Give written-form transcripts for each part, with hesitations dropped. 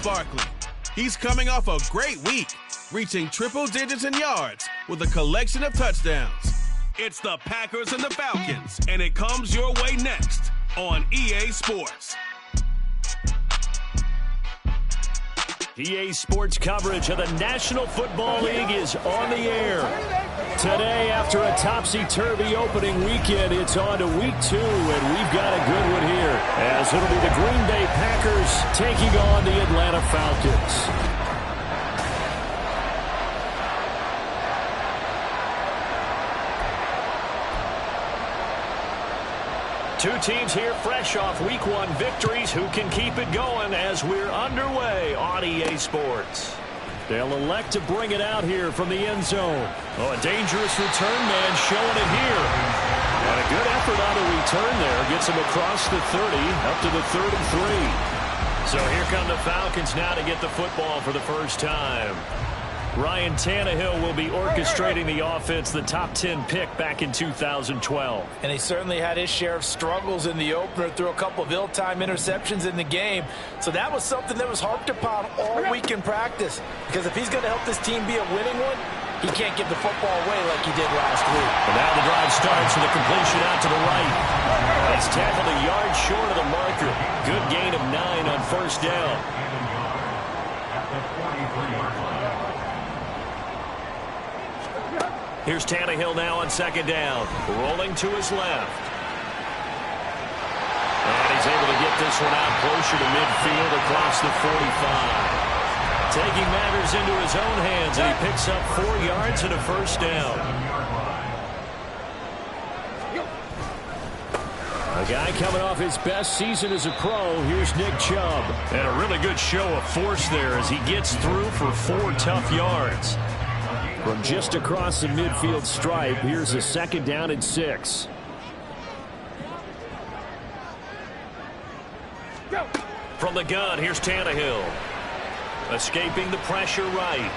Barkley. He's coming off a great week, reaching triple digits in yards with a collection of touchdowns. It's the Packers and the Falcons, and it comes your way next on EA Sports. EA Sports coverage of the National Football League is on the air. Today, after a topsy-turvy opening weekend, it's on to week 2, and we've got a good one here, as it'll be the Green Bay Packers taking on the Atlanta Falcons. Two teams here fresh off Week 1 victories. Who can keep it going as we're underway on EA Sports? They'll elect to bring it out here from the end zone. Oh, a dangerous return man showing it here. And a good effort on the return there. Gets him across the 30, up to the 33. So here come the Falcons now to get the football for the first time. Ryan Tannehill will be orchestrating the offense, the top 10 pick back in 2012. And he certainly had his share of struggles in the opener, threw a couple of ill-timed interceptions in the game. So that was something that was harped upon all week in practice. Because if he's going to help this team be a winning one, he can't give the football away like he did last week. And now the drive starts with a completion out to the right. He's tackled a yard short of the marker. Good gain of 9 on first down. Here's Tannehill now on second down. Rolling to his left. And he's able to get this one out closer to midfield across the 45. Taking matters into his own hands, and he picks up 4 yards and a first down. A guy coming off his best season as a pro. Here's Nick Chubb. And a really good show of force there as he gets through for 4 tough yards. From just across the midfield stripe, here's a second down and 6. From the gun, here's Tannehill. Escaping the pressure right.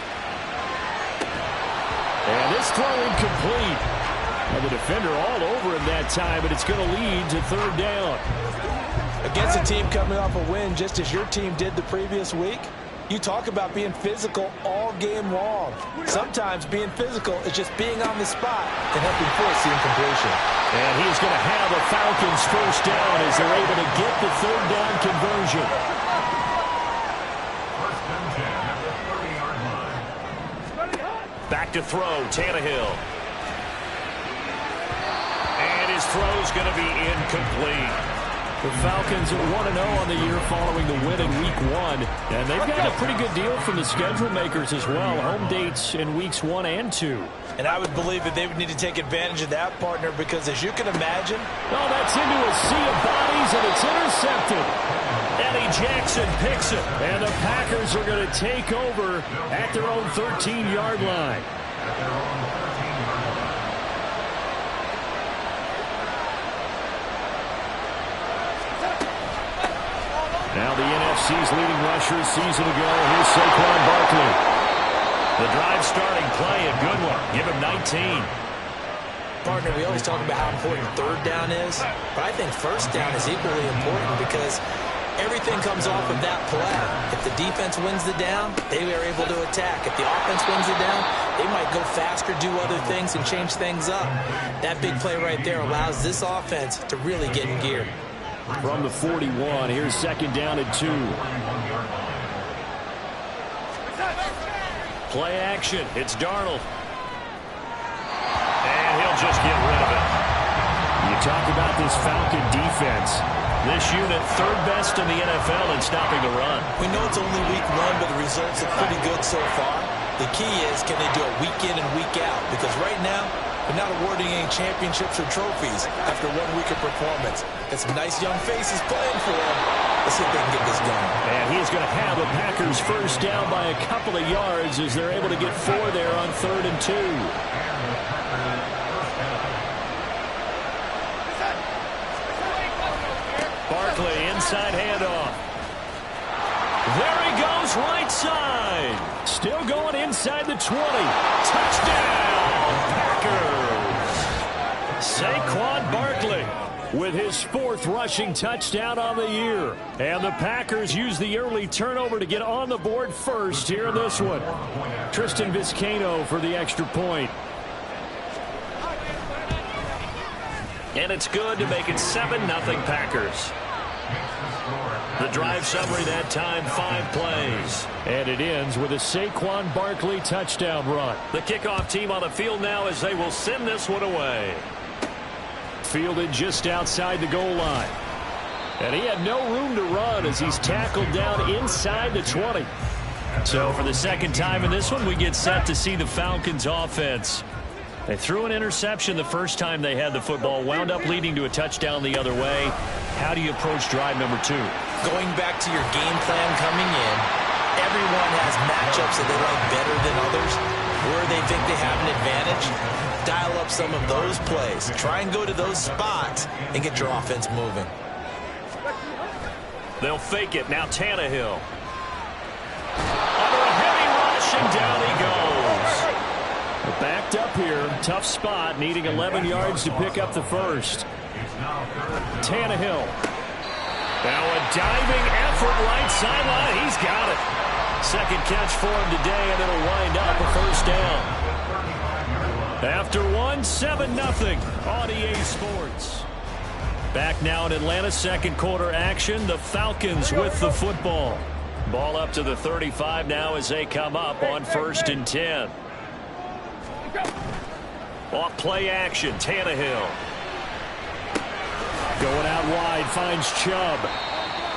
And this throw incomplete. And the defender all over him that time, but it's going to lead to third down. Against a team coming off a win just as your team did the previous week, you talk about being physical all game long. Sometimes being physical is just being on the spot and helping force the incompletion. And he's going to have the Falcons first down as they're able to get the third down conversion. Back to throw, Tannehill. And his throw's going to be incomplete. The Falcons are 1-0 on the year following the win in Week 1. And they've got a pretty good deal from the schedule makers as well. Home dates in Weeks 1 and 2. And I would believe that they would need to take advantage of that, partner, because as you can imagine... Oh, that's into a sea of bodies, and it's intercepted. Eddie Jackson picks it. And the Packers are going to take over at their own 13-yard line. Now the NFC's leading rusher a season ago. Here's Saquon Barkley. The drive starting play, a good one. Give him 19. Partner, we always talk about how important third down is, but I think first down is equally important because everything comes off of that play. If the defense wins the down, they are able to attack. If the offense wins the down, they might go faster, do other things, and change things up. That big play right there allows this offense to really get in gear. From the 41, here's second down and 2. Play action. It's Darnold. And he'll just get rid of it. You talk about this Falcon defense. This unit, third best in the NFL in stopping the run. We know it's only Week 1, but the results are pretty good so far. The key is, can they do it week in and week out? Because right now, they're not awarding any championships or trophies after 1 week of performance. Got some nice young faces playing for them. Let's see if they can get this going. And he's going to have the Packers first down by a couple of yards as they're able to get 4 there on 3rd and 2. Barkley, inside handoff. There he goes, right side. Still going inside the 20. Touchdown, Packers. Saquon Barkley. with his 4th rushing touchdown on the year. And the Packers use the early turnover to get on the board first here in this one. Tristan Vizcaino for the extra point. And it's good to make it 7-0 Packers. The drive summary that time, 5 plays. And it ends with a Saquon Barkley touchdown run. The kickoff team on the field now as they will send this one away. Fielded just outside the goal line. And he had no room to run as he's tackled down inside the 20. So for the second time in this one, we get set to see the Falcons offense. They threw an interception the first time they had the football, wound up leading to a touchdown the other way. How do you approach drive number 2? Going back to your game plan coming in, everyone has matchups that they like better than others, where they think they have an advantage. Dial up some of those plays. Try and go to those spots and get your offense moving. They'll fake it. Now Tannehill. Under a heavy rush, and down he goes. Backed up here, tough spot, needing 11 yards to pick up the first. Tannehill. Now a diving effort right sideline. He's got it. Second catch for him today, and it'll wind up a first down. After one, 7-0 on EA Sports. Back now in Atlanta, second quarter action. The Falcons with the football. Ball up to the 35 now as they come up on 1st and 10. Off play action, Tannehill. Going out wide, finds Chubb.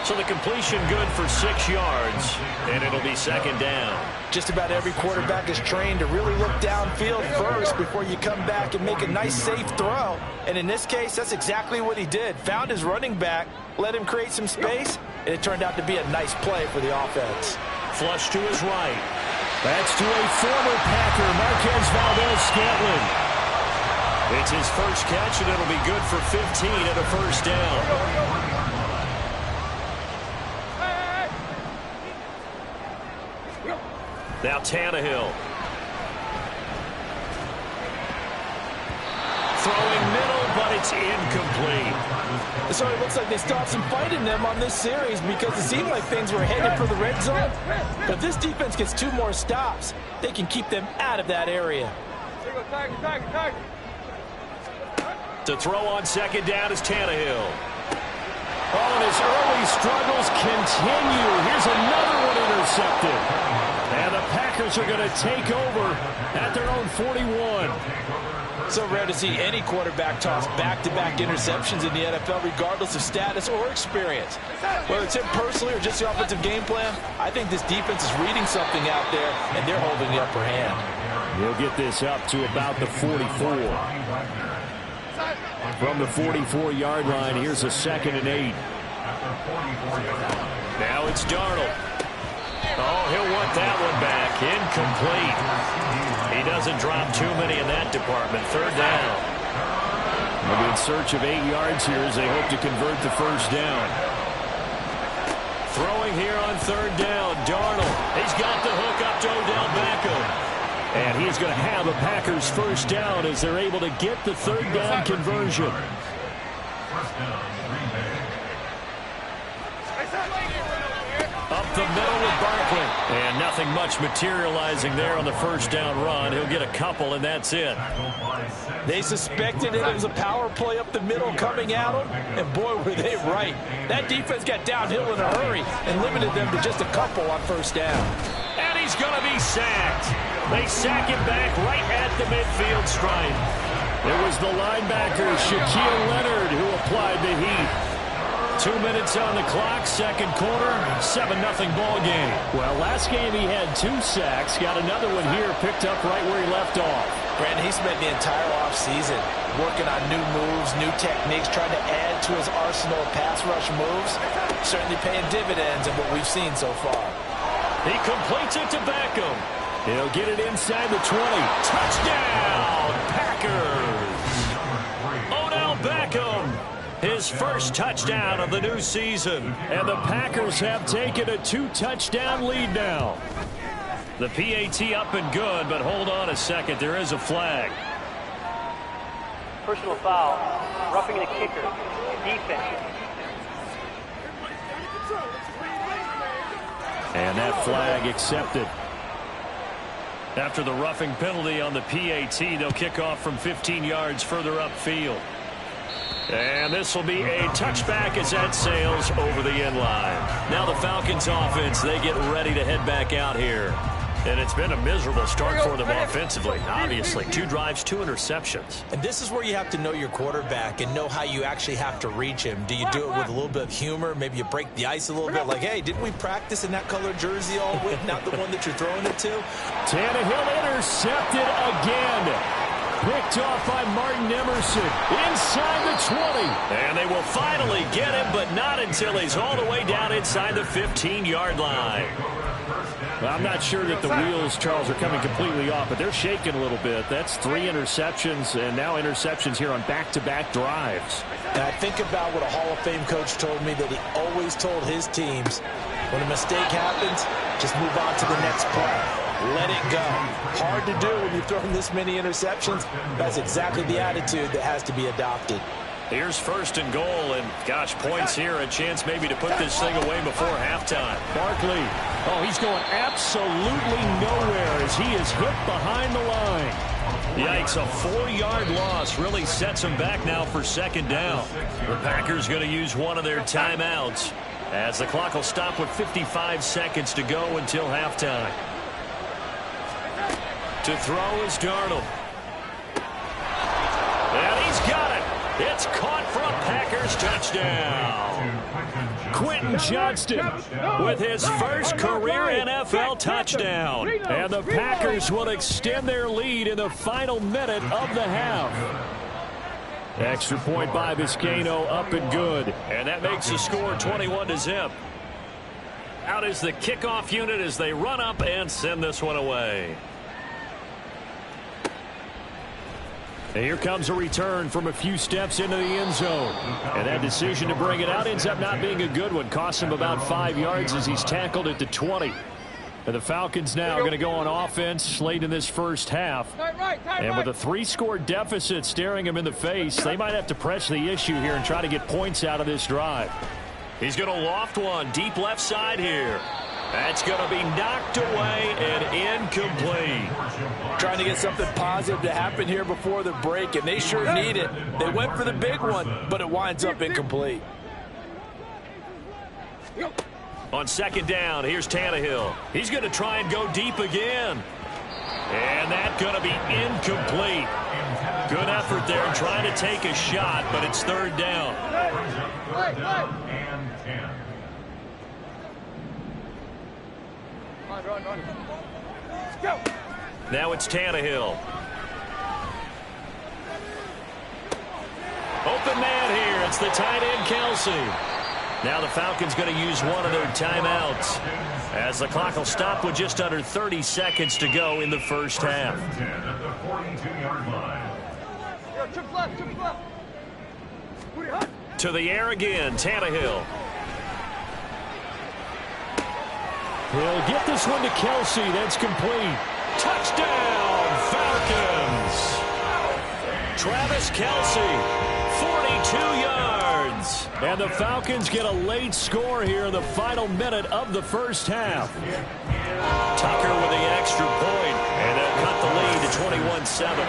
So the completion good for 6 yards, and it'll be second down. Just about every quarterback is trained to really look downfield first before you come back and make a nice, safe throw. And in this case, that's exactly what he did. Found his running back, let him create some space, and it turned out to be a nice play for the offense. Flush to his right. That's to a former Packer, Marquez Valdes-Scantling. It's his first catch, and it'll be good for 15 and a first down. Now Tannehill. Throwing middle, but it's incomplete. So it looks like they stopped some fight in them on this series because it seemed like things were headed for the red zone. But if this defense gets 2 more stops, they can keep them out of that area. To throw on second down is Tannehill. Oh, and his early struggles continue. Here's another one intercepted. And the Packers are going to take over at their own 41. So rare to see any quarterback toss back-to-back interceptions in the NFL, regardless of status or experience. Whether it's him personally or just the offensive game plan, I think this defense is reading something out there, and they're holding the upper hand. He'll get this up to about the 44. From the 44-yard line, here's a 2nd and 8. Now it's Darnold. Oh, he'll want that one back. Incomplete. He doesn't drop too many in that department. 3rd down. They'll be in search of 8 yards here as they hope to convert the first down. Throwing here on 3rd down. Darnold. He's got the hook up to Odell Beckham. And he's going to have a Packers first down as they're able to get the 3rd down conversion. Up the middle with Barkley. And nothing much materializing there on the first down run. He'll get a couple, and that's it. They suspected it was a power play up the middle coming at them, and boy, were they right. That defense got downhill in a hurry and limited them to just a couple on first down. And he's going to be sacked. They sack him back right at the midfield stripe. It was the linebacker, Shaquille Leonard, who applied the heat. 2 minutes on the clock, second quarter, 7-0 ball game. Well, last game he had 2 sacks. Got another one here, picked up right where he left off. Brandon, he spent the entire offseason working on new moves, new techniques, trying to add to his arsenal of pass rush moves. Certainly paying dividends in what we've seen so far. He completes it to Beckham. He'll get it inside the 20. Touchdown, Packers! Odell Beckham, his first touchdown of the new season. And the Packers have taken a 2-touchdown lead now. The PAT up and good, but hold on a second. There is a flag. Personal foul. Roughing the kicker. Defense. And that flag accepted. After the roughing penalty on the PAT, they'll kick off from 15 yards further upfield. And this will be a touchback as that sails over the end line. Now the Falcons offense, they get ready to head back out here. And it's been a miserable start for them offensively. Obviously, 2 drives, 2 interceptions. And this is where you have to know your quarterback and know how you actually have to reach him. Do you do it with a little bit of humor? Maybe you break the ice a little bit. Like, hey, didn't we practice in that colored jersey all week? Not the one that you're throwing it to? Tannehill intercepted again. Picked off by Martin Emerson inside the 20. And they will finally get him, but not until he's all the way down inside the 15-yard line. Well, I'm not sure that the wheels, Charles, are coming completely off, but they're shaking a little bit. That's 3 interceptions, and now interceptions here on back-to-back drives. And I think about what a Hall of Fame coach told me, that he always told his teams, when a mistake happens, just move on to the next play. Let it go. Hard to do when you're throwing this many interceptions. That's exactly the attitude that has to be adopted. Here's 1st and goal, and gosh, points here, a chance maybe to put this thing away before halftime. Barkley, oh, he's going absolutely nowhere as he is hit behind the line. Yikes, a 4-yard loss really sets him back now for 2nd down. The Packers going to use one of their timeouts as the clock will stop with 55 seconds to go until halftime. To throw is Darnold. And he's got it. It's caught for a Packers touchdown. Quentin Johnston with his first career NFL touchdown. And the Packers will extend their lead in the final minute of the half. Extra point by Vizcaino, up and good. And that makes the score 21-0. Out is the kickoff unit as they run up and send this one away. And here comes a return from a few steps into the end zone. And that decision to bring it out ends up not being a good one. Costs him about 5 yards as he's tackled at the 20. And the Falcons now are going to go on offense late in this first half. And with a 3-score deficit staring him in the face, they might have to press the issue here and try to get points out of this drive. He's going to loft one deep left side here. That's going to be knocked away and incomplete. Trying to get something positive to happen here before the break, and they sure need it. They went for the big one, but it winds up incomplete. On 2nd down, here's Tannehill. He's going to try and go deep again. And that's going to be incomplete. Good effort there trying to take a shot, but it's 3rd down. Run. Let's go. Now it's Tannehill. Open man here. It's the tight end, Kelsey. Now the Falcons going to use one of their timeouts as the clock will stop with just under 30 seconds to go in the first half. To the air again, Tannehill. He'll get this one to Kelsey. That's complete. Touchdown, Falcons. Travis Kelsey, 42 yards. And the Falcons get a late score here in the final minute of the first half. Tucker with the extra point, and they'll cut the lead to 21-7.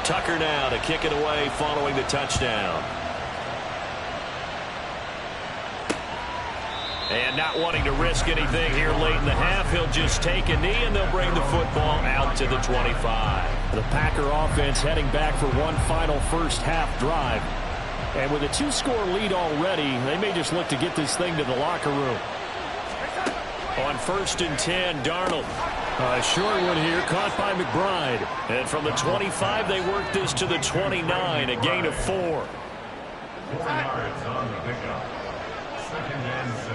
Tucker now to kick it away following the touchdown. And not wanting to risk anything here late in the half, he'll just take a knee, and they'll bring the football out to the 25. The Packer offense heading back for one final first half drive. And with a 2-score lead already, they may just look to get this thing to the locker room. On 1st and 10, Darnold. A short one here, caught by McBride. And from the 25, they work this to the 29, a gain of 4. 4 yards on the pickup. 2nd and 6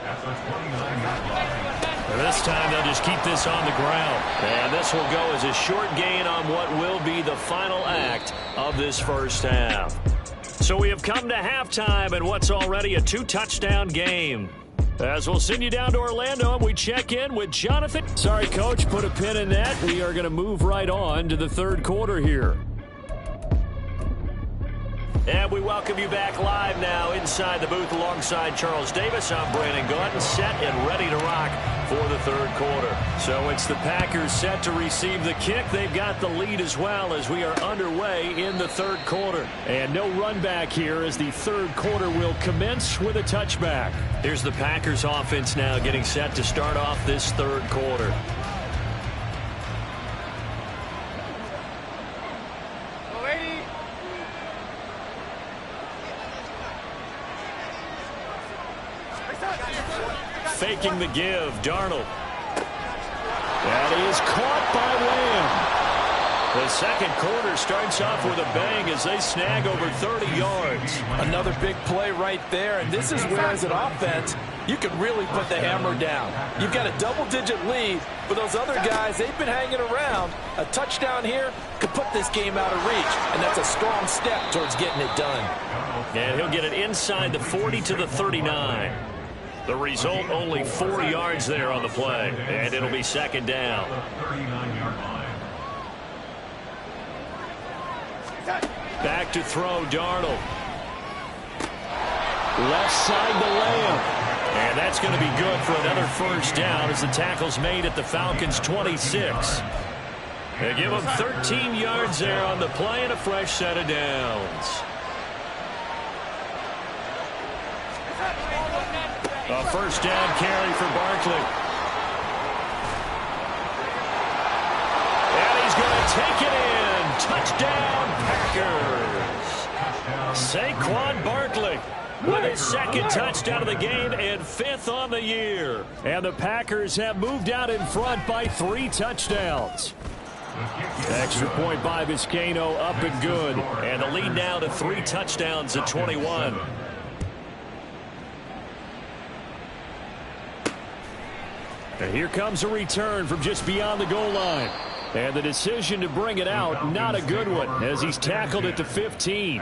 at the 29-yard line. This time they'll just keep this on the ground. And this will go as a short gain on what will be the final act of this first half. So we have come to halftime in what's already a 2-touchdown game. As we'll send you down to Orlando, and we check in with Jonathan. Sorry, Coach, put a pin in that. We are going to move right on to the third quarter here. And we welcome you back live now inside the booth alongside Charles Davis. I'm Brandon Gordon, set and ready to rock for the third quarter. So it's the Packers set to receive the kick. They've got the lead as well as we are underway in the third quarter. And no run back here as the third quarter will commence with a touchback. Here's the Packers offense now getting set to start off this third quarter. Faking the give, Darnold. That is caught by Lamb. The second quarter starts off with a bang as they snag over 30 yards. Another big play right there, and this is where, as an offense, you can really put the hammer down. You've got a double-digit lead, but those other guys, they've been hanging around. A touchdown here could put this game out of reach, and that's a strong step towards getting it done. And he'll get it inside the 40 to the 39. The result, only 4 yards there on the play, and it'll be second down. 39-yard line. Back to throw, Darnold. Left side to Lamb. And that's going to be good for another first down as the tackle's made at the Falcons' 26. They give them 13 yards there on the play and a fresh set of downs. A first down carry for Barkley. And he's going to take it in. Touchdown, Packers. Saquon Barkley with his second touchdown of the game and fifth on the year. And the Packers have moved out in front by 3 touchdowns. Extra point by Vizcaino, up and good. And the lead now to 3 touchdowns at 21. And here comes a return from just beyond the goal line. And the decision to bring it out, not a good one, as he's tackled at the 15.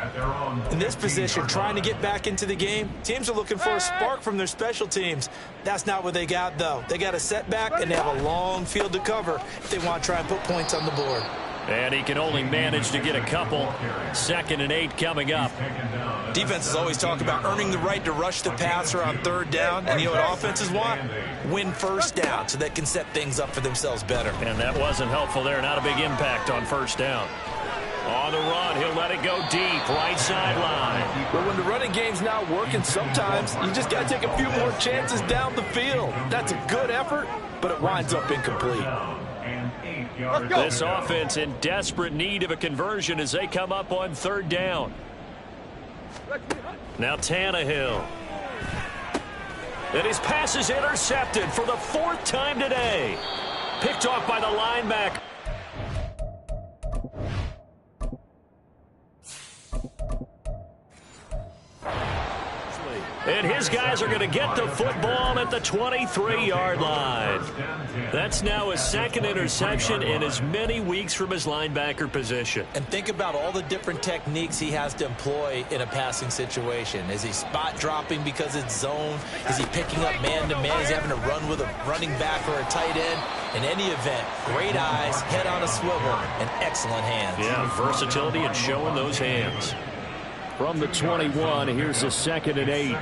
In this position, trying to get back into the game, teams are looking for a spark from their special teams. That's not what they got, though. They got a setback, and they have a long field to cover if they want to try and put points on the board. And he can only manage to get a couple. 2nd and 8 coming up. Defenses always talk about earning the right to rush the passer on third down. And you know what offenses want? Win first down so they can set things up for themselves better. And that wasn't helpful there. Not a big impact on first down. On the run, he'll let it go deep, right sideline. But when the running game's not working, sometimes you just got to take a few more chances down the field. That's a good effort, but it winds up incomplete. This offense in desperate need of a conversion as they come up on third down. Now Tannehill. And his pass is intercepted for the 4th time today. Picked off by the linebacker. And his guys are going to get the football at the 23-yard line. That's now his 2nd interception in as many weeks from his linebacker position. And think about all the different techniques he has to employ in a passing situation. Is he spot dropping because it's zone? Is he picking up man-to-man? Is he having to run with a running back or a tight end? In any event, great eyes, head on a swivel, and excellent hands. Yeah, versatility and showing those hands. From the 21, here's a 2nd and 8.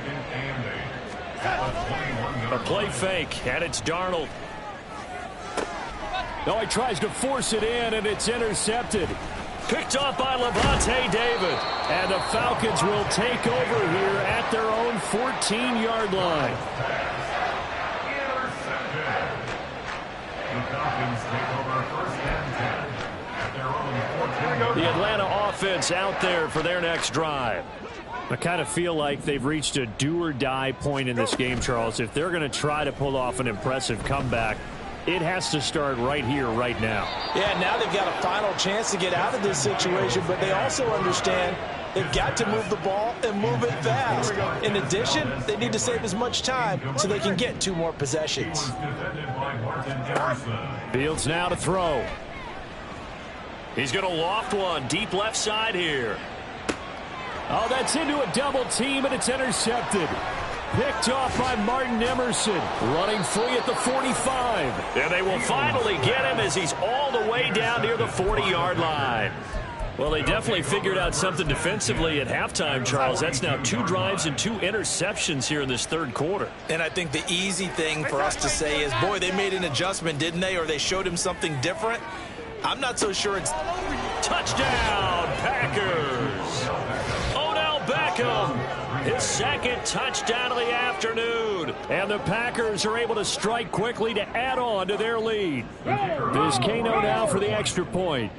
A play fake, and it's Darnold. Oh, he tries to force it in, and it's intercepted. Picked off by Levante David. And the Falcons will take over here at their own 14-yard line. The Falcons take over 1st and 10 at their own 14-yard line. The Atlanta offense out there for their next drive. I kind of feel like they've reached a do-or-die point in this game, Charles. If they're going to try to pull off an impressive comeback, it has to start right here, right now. Yeah, now they've got a final chance to get out of this situation, but they also understand they've got to move the ball and move it fast. In addition, they need to save as much time so they can get 2 more possessions. Fields now to throw. He's going to loft one deep left side here. Oh, that's into a double team, and it's intercepted. Picked off by Martin Emerson. Running free at the 45. And they will finally get him as he's all the way down near the 40-yard line. Well, they definitely figured out something defensively at halftime, Charles. That's now 2 drives and 2 interceptions here in this third quarter. And I think the easy thing for us to say is, boy, they made an adjustment, didn't they? Or they showed him something different. I'm not so sure it's... Touchdown, Packers! Odell Beckham, his second touchdown of the afternoon. And the Packers are able to strike quickly to add on to their lead. Vizcaino now for the extra point.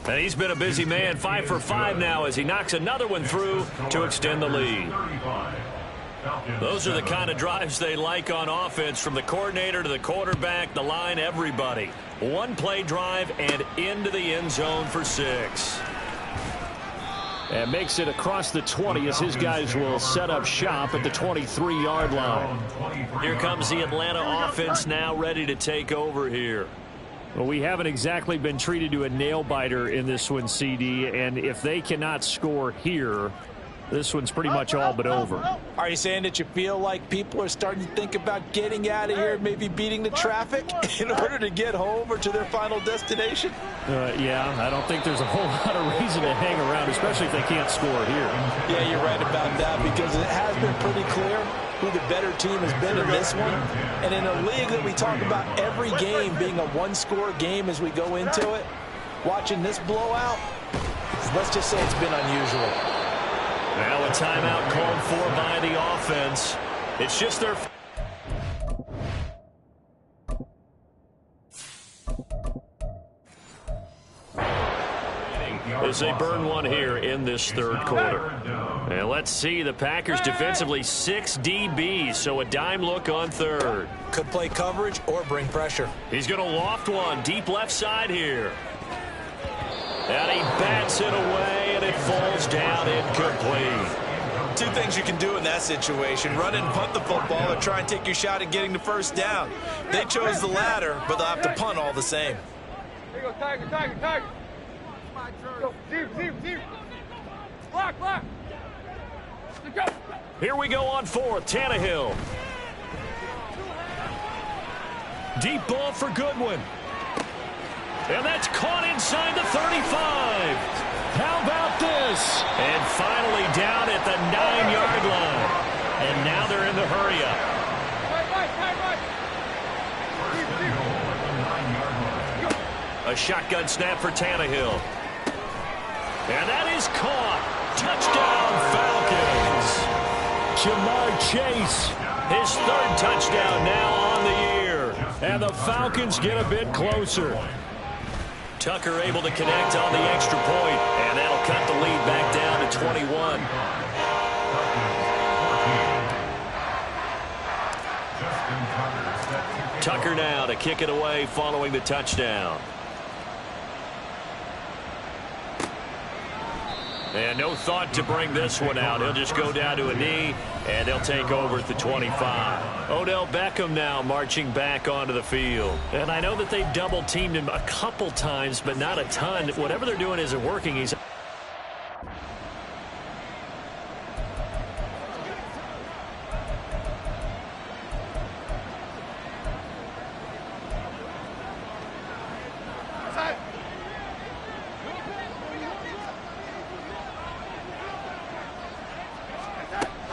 And he's been a busy man, 5 for 5 now as he knocks another one through to extend the lead. Those are the kind of drives they like on offense, from the coordinator to the quarterback, the line, everybody. 1-play drive and into the end zone for 6. And makes it across the 20 as his guys will set up shop at the 23-yard line. Here comes the Atlanta offense now ready to take over here. Well, we haven't exactly been treated to a nail-biter in this one, CD, and if they cannot score here, this one's pretty much all but over. Are you saying that you feel like people are starting to think about getting out of here, maybe beating the traffic in order to get home or to their final destination? Yeah, I don't think there's a whole lot of reason to hang around, especially if they can't score here. Yeah, you're right about that, because it has been pretty clear who the better team has been in this one. And in a league that we talk about every game being a one-score game as we go into it, watching this blowout, let's just say it's been unusual. Now a timeout called for by the offense. It's just their... as they burn one here in this third quarter. And let's see, the Packers defensively 6 DBs, so a dime look on third. Could play coverage or bring pressure. He's going to loft one deep left side here. And he bats it away, and it falls down incomplete. 2 things you can do in that situation: run and punt the football, or try and take your shot at getting the first down. They chose the latter, but they'll have to punt all the same. Here you go, Tiger, Tiger, Tiger. Go, deep. Block. Let's go. Here we go on 4th, Tannehill. Deep ball for Goodwin. And that's caught inside the 35. How about this? And finally down at the 9-yard line. And now they're in the hurry-up. Right. A shotgun snap for Tannehill. And that is caught. Touchdown, Falcons. Jamar Chase. His 3rd touchdown now on the year. And the Falcons get a bit closer. Tucker able to connect on the extra point, and that'll cut the lead back down to 21. Tucker now to kick it away following the touchdown. And no thought to bring this one out. He'll just go down to a knee, and they'll take over at the 25. Odell Beckham now marching back onto the field. And I know that they've double-teamed him a couple times, but not a ton. Whatever they're doing isn't working. He's...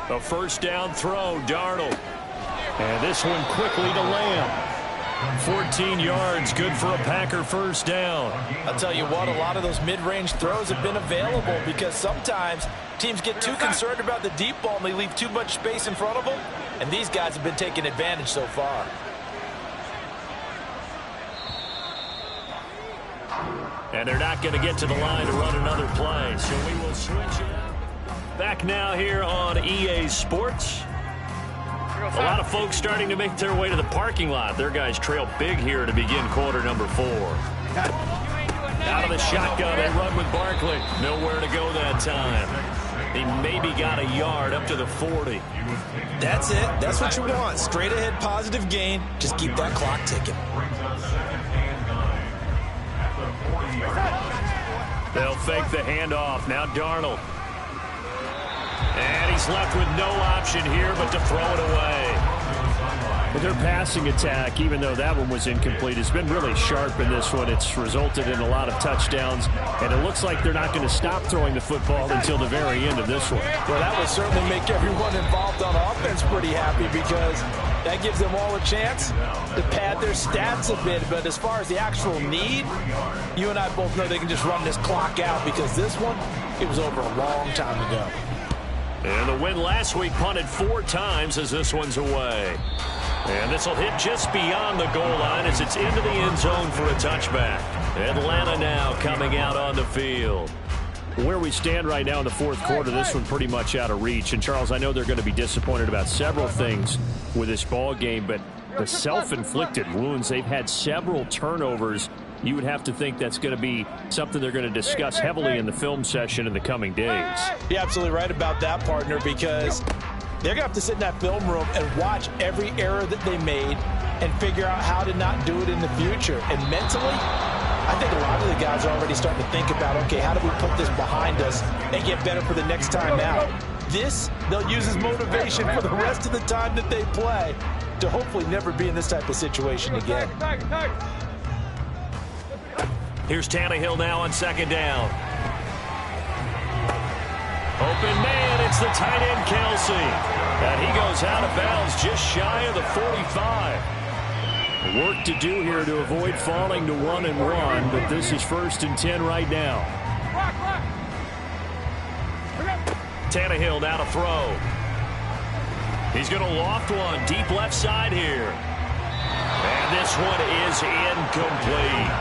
A first down throw, Darnold. And this one quickly to Lamb. 14 yards, good for a Packer first down. I'll tell you what, a lot of those mid-range throws have been available, because sometimes teams get too concerned about the deep ball and they leave too much space in front of them, and these guys have been taking advantage so far. And they're not going to get to the line to run another play, so we will switch it. Back now here on EA Sports. A lot of folks starting to make their way to the parking lot. Their guys trail big here to begin quarter number 4. Out of the shotgun, they run with Barkley. Nowhere to go that time. He maybe got a yard up to the 40. That's it. That's what you want. Straight ahead positive gain. Just keep that clock ticking. They'll fake the handoff. Now Darnold. And he's left with no option here but to throw it away. But their passing attack, even though that one was incomplete, has been really sharp in this one. It's resulted in a lot of touchdowns, and it looks like they're not going to stop throwing the football until the very end of this one. Well, that would certainly make everyone involved on offense pretty happy because that gives them all a chance to pad their stats a bit. But as far as the actual need, you and I both know they can just run this clock out because this one, it was over a long time ago. And the win last week punted 4 times as this one's away. And this will hit just beyond the goal line as it's into the end zone for a touchback. Atlanta now coming out on the field. Where we stand right now in the fourth quarter, this one pretty much out of reach. And, Charles, I know they're going to be disappointed about several things with this ball game, but the self-inflicted wounds, they've had several turnovers. You would have to think that's going to be something they're going to discuss heavily in the film session in the coming days. You're absolutely right about that, partner, because they're going to have to sit in that film room and watch every error that they made and figure out how to not do it in the future. And mentally, I think a lot of the guys are already starting to think about, okay, how do we put this behind us and get better for the next time out? This, they'll use as motivation for the rest of the time that they play to hopefully never be in this type of situation again. Here's Tannehill now on second down. Open man, it's the tight end Kelsey. And he goes out of bounds just shy of the 45. Work to do here to avoid falling to 1-1, but this is 1st and 10 right now. Tannehill now to throw. He's going to loft one deep left side here. And this one is incomplete.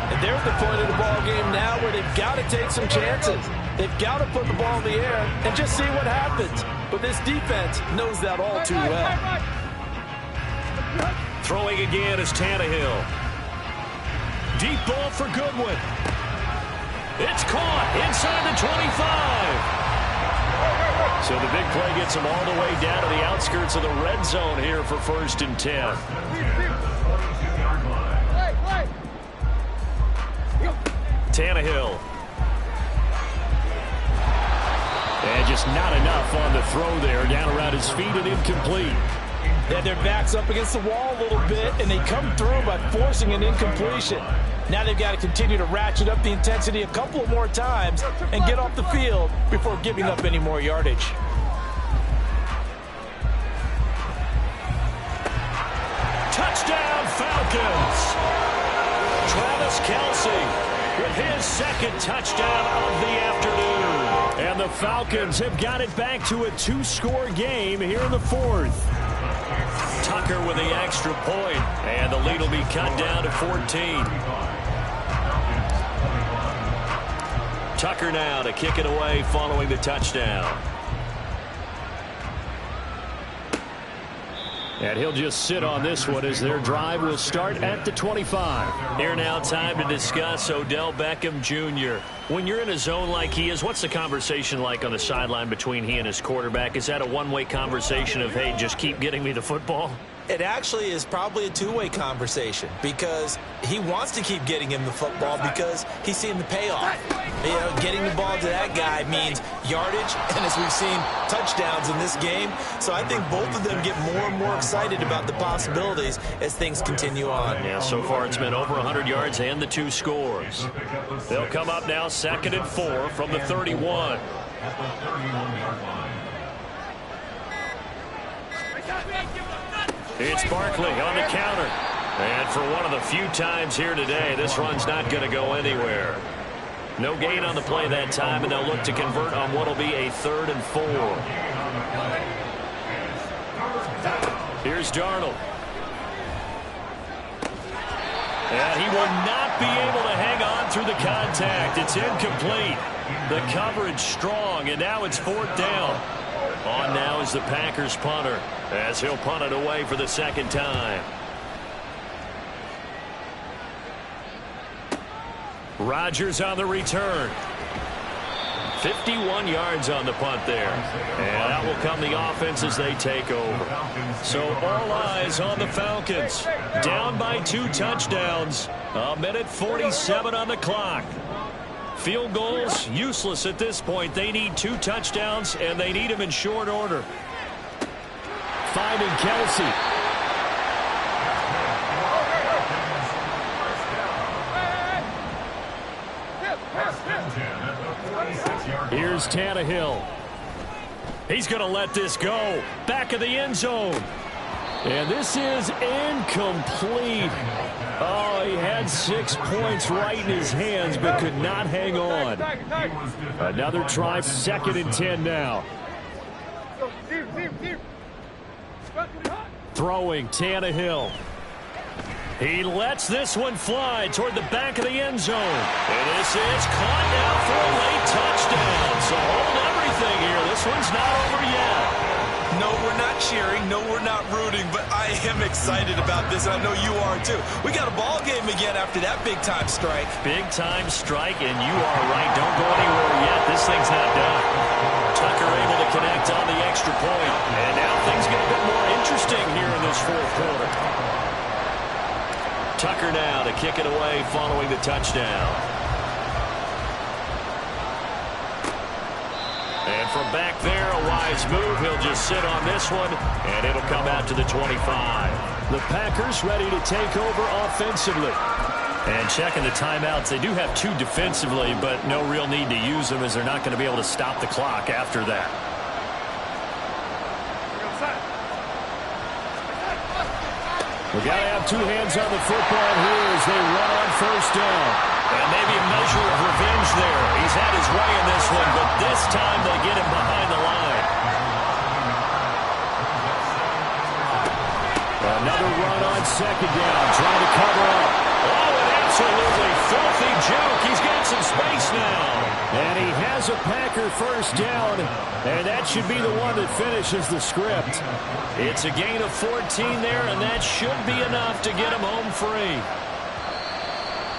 And there's the point of the ball game now where they've got to take some chances. They've got to put the ball in the air and just see what happens. But this defense knows that all too well. Throwing again is Tannehill. Deep ball for Goodwin. It's caught inside the 25. So the big play gets him all the way down to the outskirts of the red zone here for 1st and 10. Tannehill. And just not enough on the throw there. Down around his feet and incomplete. Yeah, their back's up against the wall a little bit, and they come through by forcing an incompletion. Now they've got to continue to ratchet up the intensity a couple of more times and get off the field before giving up any more yardage. Touchdown, Falcons! Travis Kelce with his second touchdown of the afternoon. And the Falcons have got it back to a 2-score game here in the 4th. Tucker with the extra point, and the lead will be cut down to 14. Tucker now to kick it away following the touchdown. And he'll just sit on this one as their drive will start at the 25. Here now, time to discuss Odell Beckham Jr. When you're in a zone like he is, what's the conversation like on the sideline between he and his quarterback? Is that a one-way conversation of, hey, just keep getting me the football? It actually is probably a two-way conversation because he wants to keep getting him the football because he's seeing the payoff. You know, getting the ball to that guy means yardage, and as we've seen, touchdowns in this game. So I think both of them get more and more excited about the possibilities as things continue on. Yeah, so far it's been over 100 yards and the 2 scores. They'll come up now 2nd and 4 from the 31. It's Barkley on the counter. And for one of the few times here today, this run's not going to go anywhere. No gain on the play that time, and they'll look to convert on what will be a 3rd and 4. Here's Darnold. And he will not be able to hang on through the contact. It's incomplete. The coverage strong, and now it's 4th down. On now is the Packers punter as he'll punt it away for the 2nd time. Rodgers on the return. 51 yards on the punt there. And out will come the offense as they take over. So all eyes on the Falcons. Down by 2 touchdowns. 1:47 on the clock. Field goals, useless at this point. They need 2 touchdowns, and they need them in short order. Finding Kelsey. Here's Tannehill. He's going to let this go. Back of the end zone. And this is incomplete. Oh, he had 6 points right in his hands, but could not hang on. Another try, 2nd and 10 now. Throwing Tannehill. He lets this one fly toward the back of the end zone. And this is caught now for a late touchdown. So hold everything here. This one's not over yet. No, we're not cheering. No, we're not rooting. But I am excited about this, and I know you are too. We got a ball game again after that big-time strike. Big-time strike, and you are right. Don't go anywhere yet. This thing's not done. Tucker able to connect on the extra point. And now things get a bit more interesting here in this 4th quarter. Tucker now to kick it away following the touchdown. And from back there, a wise move. He'll just sit on this one, and it'll come out to the 25. The Packers ready to take over offensively. And checking the timeouts, they do have 2 defensively, but no real need to use them as they're not going to be able to stop the clock after that. We got to have 2 hands on the football here as they run on 1st down. And maybe a measure of revenge there. He's had his way in this one, but this time they get him behind the line. Another run on 2nd down, trying to cover up. Oh, an absolutely filthy joke. He's got some space now. And he has a Packer 1st down, and that should be the one that finishes the script. It's a gain of 14 there, and that should be enough to get him home free.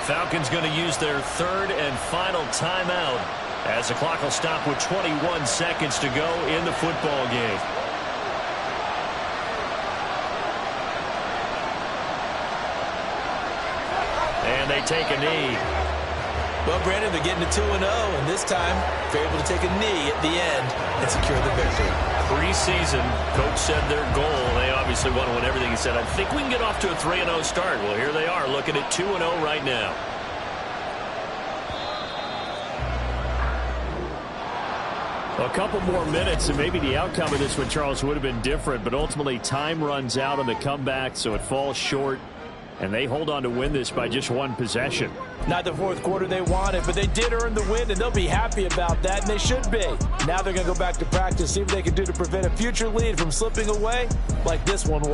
Falcons going to use their 3rd and final timeout as the clock will stop with 21 seconds to go in the football game. And they take a knee. Well, Brandon, they're getting to 2-0, and this time they're able to take a knee at the end and secure the victory. Preseason, coach said their goal, they obviously want to win everything. He said, I think we can get off to a 3-0 start. Well, here they are looking at 2-0 right now. A couple more minutes, and maybe the outcome of this one, Charles, would have been different, but ultimately time runs out on the comeback, so it falls short, and they hold on to win this by just 1 possession. Not the 4th quarter they wanted, but they did earn the win, and they'll be happy about that, and they should be. Now they're going to go back to practice, see what they can do to prevent a future lead from slipping away like this one was.